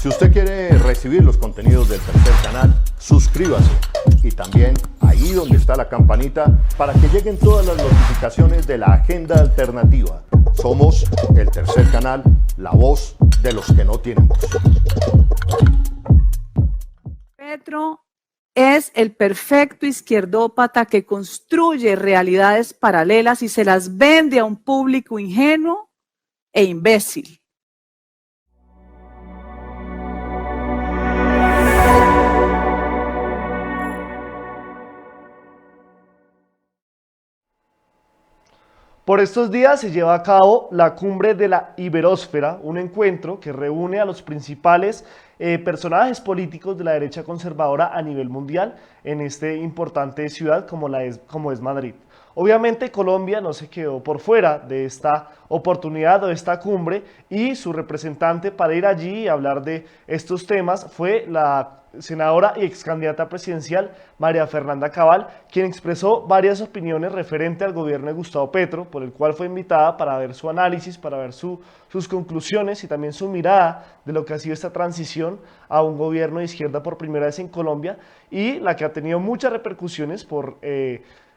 Si usted quiere recibir los contenidos del Tercer Canal, suscríbase y también ahí donde está la campanita para que lleguen todas las notificaciones de la agenda alternativa. Somos el Tercer Canal, la voz de los que no tienen voz. Petro es el perfecto izquierdópata que construye realidades paralelas y se las vende a un público ingenuo e imbécil. Por estos días se lleva a cabo la Cumbre de la Iberósfera, un encuentro que reúne a los principales personajes políticos de la derecha conservadora a nivel mundial en esta importante ciudad como es Madrid. Obviamente Colombia no se quedó por fuera de esta oportunidad o de esta cumbre y su representante para ir allí y hablar de estos temas fue la senadora y ex candidata presidencial María Fernanda Cabal, quien expresó varias opiniones referente al gobierno de Gustavo Petro, por el cual fue invitada para ver su análisis, para ver sus conclusiones y también su mirada de lo que ha sido esta transición a un gobierno de izquierda por primera vez en Colombia y la que ha tenido muchas repercusiones por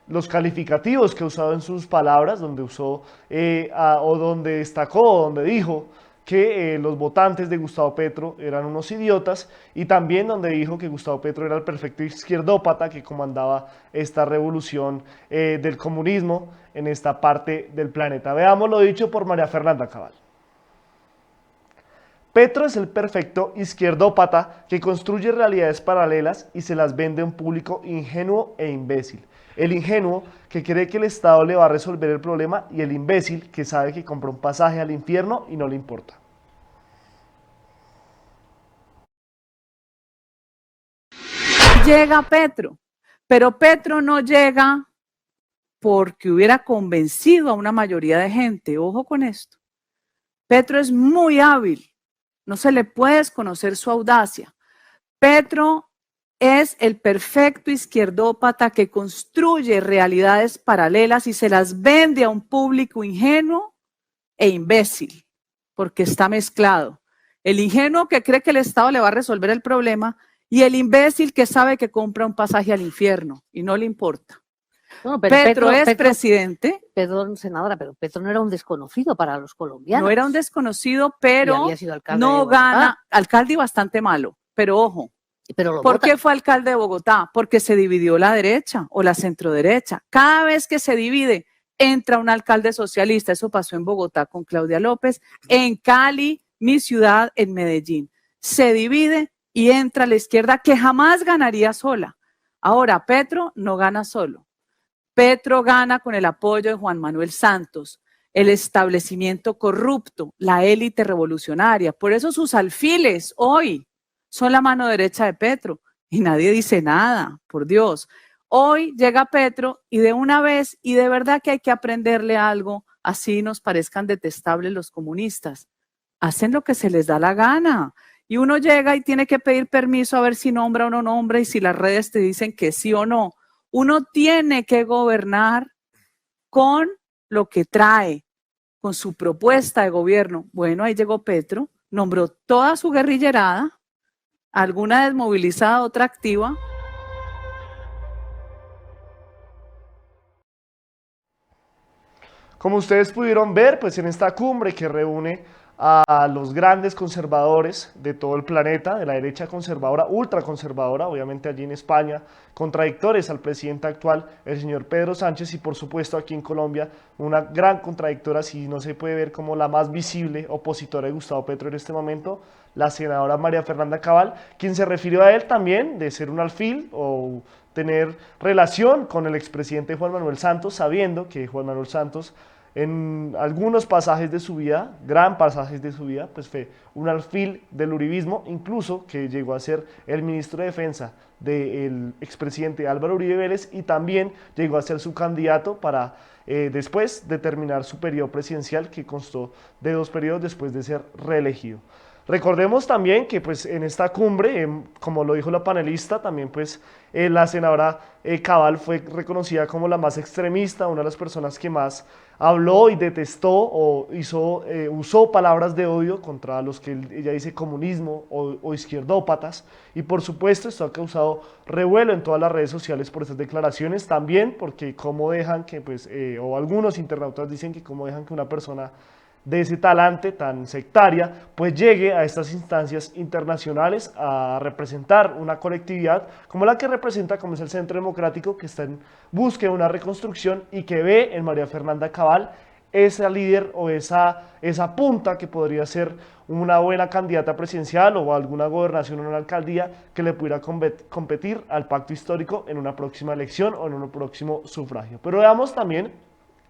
los calificativos que ha usado en sus palabras, donde usó o donde destacó, o donde dijo que los votantes de Gustavo Petro eran unos idiotas y también donde dijo que Gustavo Petro era el perfecto izquierdópata que comandaba esta revolución del comunismo en esta parte del planeta. Veamos lo dicho por María Fernanda Cabal. Petro es el perfecto izquierdópata que construye realidades paralelas y se las vende a un público ingenuo e imbécil. El ingenuo que cree que el Estado le va a resolver el problema y el imbécil que sabe que compra un pasaje al infierno y no le importa. Llega Petro, pero Petro no llega porque hubiera convencido a una mayoría de gente. Ojo con esto. Petro es muy hábil, no se le puede desconocer su audacia. Petro es el perfecto izquierdópata que construye realidades paralelas y se las vende a un público ingenuo e imbécil, porque está mezclado. El ingenuo que cree que el Estado le va a resolver el problema y el imbécil que sabe que compra un pasaje al infierno y no le importa. No, pero Petro es presidente. Perdón, senadora, pero Petro no era un desconocido para los colombianos. No era un desconocido, pero había sido alcalde no gana, alcalde y bastante malo, pero ojo. Pero ¿Por qué fue alcalde de Bogotá? Porque se dividió la derecha o la centroderecha. Cada vez que se divide, entra un alcalde socialista. Eso pasó en Bogotá con Claudia López, en Cali, mi ciudad, en Medellín. Se divide y entra la izquierda que jamás ganaría sola. Ahora, Petro no gana solo. Petro gana con el apoyo de Juan Manuel Santos, el establecimiento corrupto, la élite revolucionaria. Por eso sus alfiles hoy son la mano derecha de Petro y nadie dice nada, por Dios. Hoy llega Petro y de una vez, y de verdad que hay que aprenderle algo, así nos parezcan detestables los comunistas. Hacen lo que se les da la gana y uno llega y tiene que pedir permiso a ver si nombra o no nombra y si las redes te dicen que sí o no. Uno tiene que gobernar con lo que trae, con su propuesta de gobierno. Bueno, ahí llegó Petro, nombró toda su guerrillerada, alguna desmovilizada, otra activa. Como ustedes pudieron ver, pues en esta cumbre que reúne a los grandes conservadores de todo el planeta, de la derecha conservadora, ultraconservadora, obviamente allí en España, contradictores al presidente actual, el señor Pedro Sánchez, y por supuesto aquí en Colombia, una gran contradictora, si no se puede ver como la más visible opositora de Gustavo Petro en este momento, la senadora María Fernanda Cabal, quien se refirió a él también de ser un alfil o tener relación con el expresidente Juan Manuel Santos, sabiendo que Juan Manuel Santos en algunos pasajes de su vida, gran pasajes de su vida, pues fue un alfil del uribismo, incluso que llegó a ser el ministro de Defensa del expresidente Álvaro Uribe Vélez y también llegó a ser su candidato para después de terminar su periodo presidencial, que constó de 2 periodos después de ser reelegido. Recordemos también que pues en esta cumbre, como lo dijo la panelista, también pues la senadora Cabal fue reconocida como la más extremista, una de las personas que más habló y detestó o usó palabras de odio contra los que ella dice comunismo o izquierdópatas, y por supuesto esto ha causado revuelo en todas las redes sociales por estas declaraciones, también porque cómo dejan que pues, o algunos internautas dicen que cómo dejan que una persona de ese talante tan sectaria, pues llegue a estas instancias internacionales a representar una colectividad como la que representa, como es el Centro Democrático, que está en búsqueda de una reconstrucción y que ve en María Fernanda Cabal esa líder o esa punta que podría ser una buena candidata presidencial o alguna gobernación o una alcaldía que le pudiera competir al pacto histórico en una próxima elección o en un próximo sufragio. Pero veamos también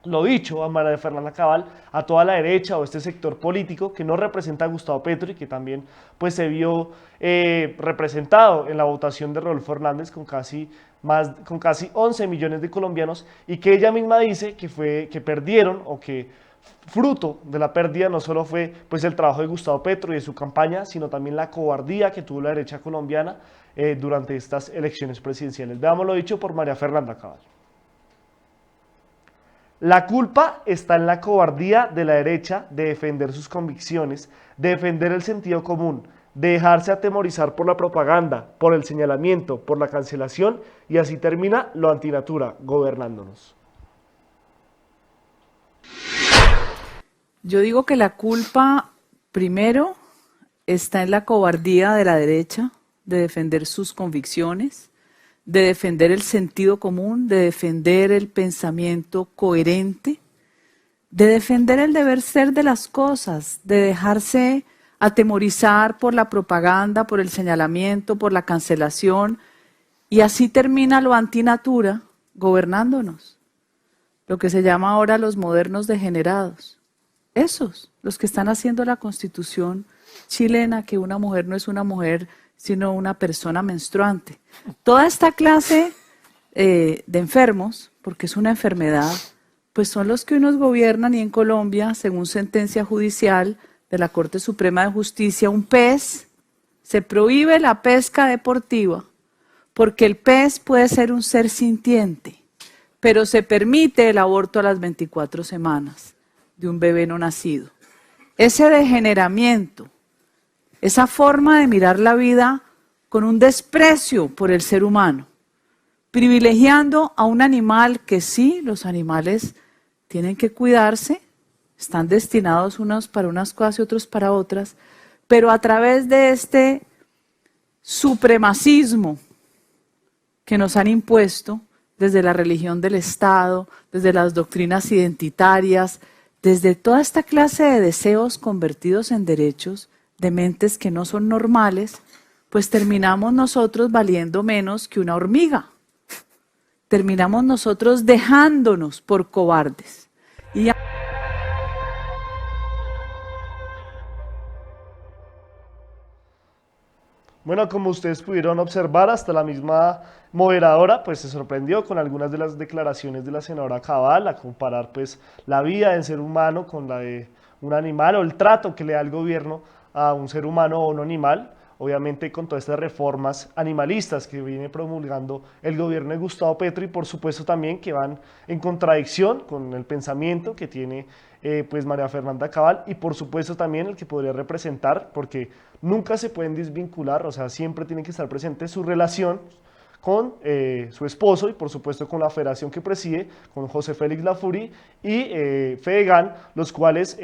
lo dicho a María Fernanda Cabal, a toda la derecha o este sector político que no representa a Gustavo Petro y que también pues se vio representado en la votación de Rodolfo Hernández con casi 11 millones de colombianos, y que ella misma dice que perdieron, o que fruto de la pérdida no solo fue pues el trabajo de Gustavo Petro y de su campaña, sino también la cobardía que tuvo la derecha colombiana durante estas elecciones presidenciales. Veamos lo dicho por María Fernanda Cabal. La culpa está en la cobardía de la derecha de defender sus convicciones, de defender el sentido común, de dejarse atemorizar por la propaganda, por el señalamiento, por la cancelación, y así termina lo antinatura, gobernándonos. Yo digo que la culpa, primero, está en la cobardía de la derecha de defender sus convicciones, de defender el sentido común, de defender el pensamiento coherente, de defender el deber ser de las cosas, de dejarse atemorizar por la propaganda, por el señalamiento, por la cancelación, y así termina lo antinatura gobernándonos, lo que se llama ahora los modernos degenerados. Esos, los que están haciendo la Constitución chilena, que una mujer no es una mujer, sino una persona menstruante. Toda esta clase de enfermos, porque es una enfermedad, pues son los que nos gobiernan, y en Colombia, según sentencia judicial de la Corte Suprema de Justicia, un pez, se prohíbe la pesca deportiva, porque el pez puede ser un ser sintiente, pero se permite el aborto a las 24 semanas de un bebé no nacido. Ese degeneramiento, esa forma de mirar la vida con un desprecio por el ser humano, privilegiando a un animal que sí, los animales tienen que cuidarse, están destinados unos para unas cosas y otros para otras, pero a través de este supremacismo que nos han impuesto desde la religión del Estado, desde las doctrinas identitarias, desde toda esta clase de deseos convertidos en derechos, de mentes que no son normales, pues terminamos nosotros valiendo menos que una hormiga. Terminamos nosotros dejándonos por cobardes. Y Bueno, como ustedes pudieron observar, hasta la misma moderadora pues se sorprendió con algunas de las declaraciones de la senadora Cabal, a comparar pues la vida del ser humano con la de un animal, o el trato que le da el gobierno a un ser humano o un animal, obviamente con todas estas reformas animalistas que viene promulgando el gobierno de Gustavo Petro, y por supuesto también que van en contradicción con el pensamiento que tiene pues María Fernanda Cabal, y por supuesto también el que podría representar, porque nunca se pueden desvincular, o sea, siempre tiene que estar presente su relación con su esposo, y por supuesto con la federación que preside, con José Félix Lafourcade y Fedegan, los cuales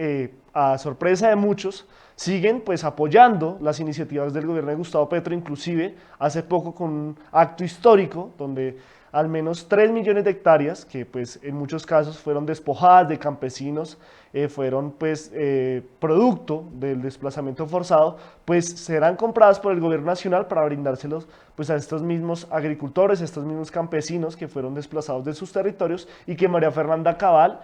a sorpresa de muchos siguen pues apoyando las iniciativas del gobierno de Gustavo Petro, inclusive hace poco con un acto histórico donde al menos 3 millones de hectáreas, que pues en muchos casos fueron despojadas de campesinos, fueron pues producto del desplazamiento forzado, pues serán compradas por el gobierno nacional para brindárselos pues a estos mismos agricultores, a estos mismos campesinos que fueron desplazados de sus territorios, y que María Fernanda Cabal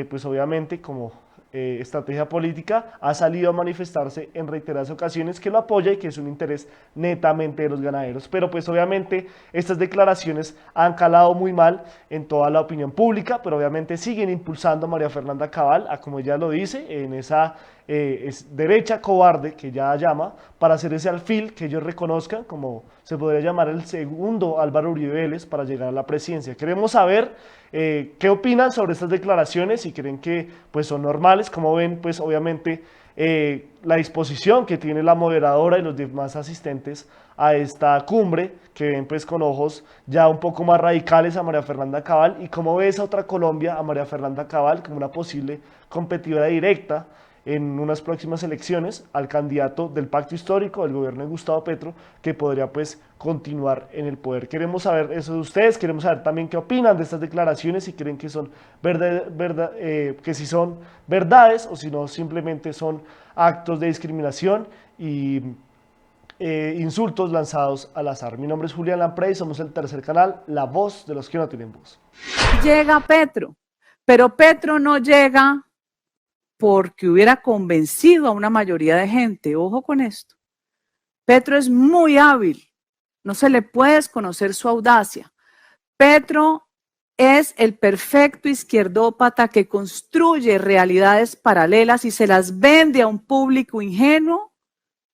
pues obviamente como estrategia política ha salido a manifestarse en reiteradas ocasiones que lo apoya y que es un interés netamente de los ganaderos. Pero pues obviamente estas declaraciones han calado muy mal en toda la opinión pública, pero obviamente siguen impulsando a María Fernanda Cabal a, como ella lo dice, en esa es derecha cobarde, que ya llama, para hacer ese alfil que ellos reconozcan, como se podría llamar el segundo Álvaro Uribe Vélez, para llegar a la presidencia. Queremos saber qué opinan sobre estas declaraciones, si creen que pues, son normales, como ven, pues obviamente la disposición que tiene la moderadora y los demás asistentes a esta cumbre, que ven pues con ojos ya un poco más radicales a María Fernanda Cabal, y cómo ve esa otra Colombia, a María Fernanda Cabal, como una posible competidora directa en unas próximas elecciones al candidato del pacto histórico del gobierno de Gustavo Petro, que podría pues continuar en el poder. Queremos saber eso de ustedes, queremos saber también qué opinan de estas declaraciones, si creen que son que si son verdades o si no simplemente son actos de discriminación y insultos lanzados al azar. Mi nombre es Julián Lamprey, somos el tercer canal, la voz de los que no tienen voz. Llega Petro, pero Petro no llega porque hubiera convencido a una mayoría de gente. Ojo con esto. Petro es muy hábil, no se le puede desconocer su audacia. Petro es el perfecto izquierdópata que construye realidades paralelas y se las vende a un público ingenuo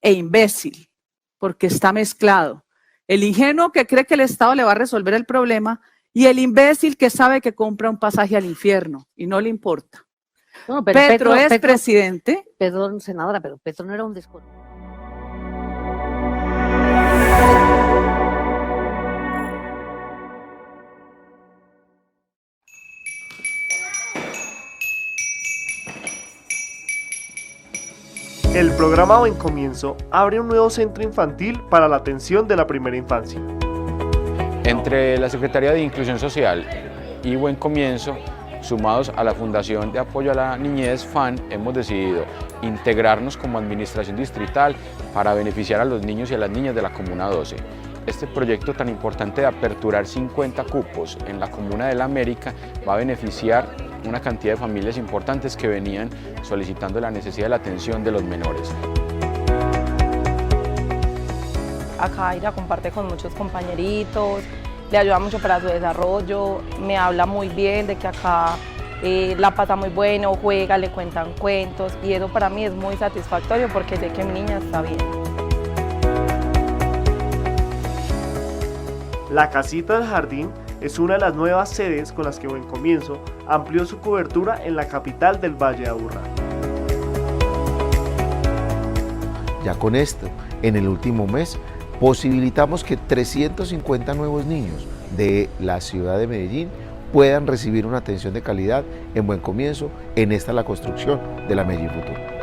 e imbécil, porque está mezclado. El ingenuo que cree que el Estado le va a resolver el problema y el imbécil que sabe que compra un pasaje al infierno y no le importa. No, pero Petro es presidente. Perdón, senadora, pero Petro no era un desconocido. El programa Buen Comienzo abre un nuevo centro infantil para la atención de la primera infancia. Entre la Secretaría de Inclusión Social y Buen Comienzo, sumados a la Fundación de Apoyo a la Niñez FAN, hemos decidido integrarnos como administración distrital para beneficiar a los niños y a las niñas de la Comuna 12. Este proyecto tan importante de aperturar 50 cupos en la Comuna de la América va a beneficiar una cantidad de familias importantes que venían solicitando la necesidad de la atención de los menores. Acá ella comparte con muchos compañeritos, le ayuda mucho para su desarrollo, me habla muy bien de que acá la pasa muy bueno, juega, le cuentan cuentos y eso para mí es muy satisfactorio porque sé que mi niña está bien. La Casita del Jardín es una de las nuevas sedes con las que Buen Comienzo amplió su cobertura en la capital del Valle de Aburrá. Ya con esto, en el último mes, posibilitamos que 350 nuevos niños de la ciudad de Medellín puedan recibir una atención de calidad en Buen Comienzo, en esta la construcción de la Medellín Futuro.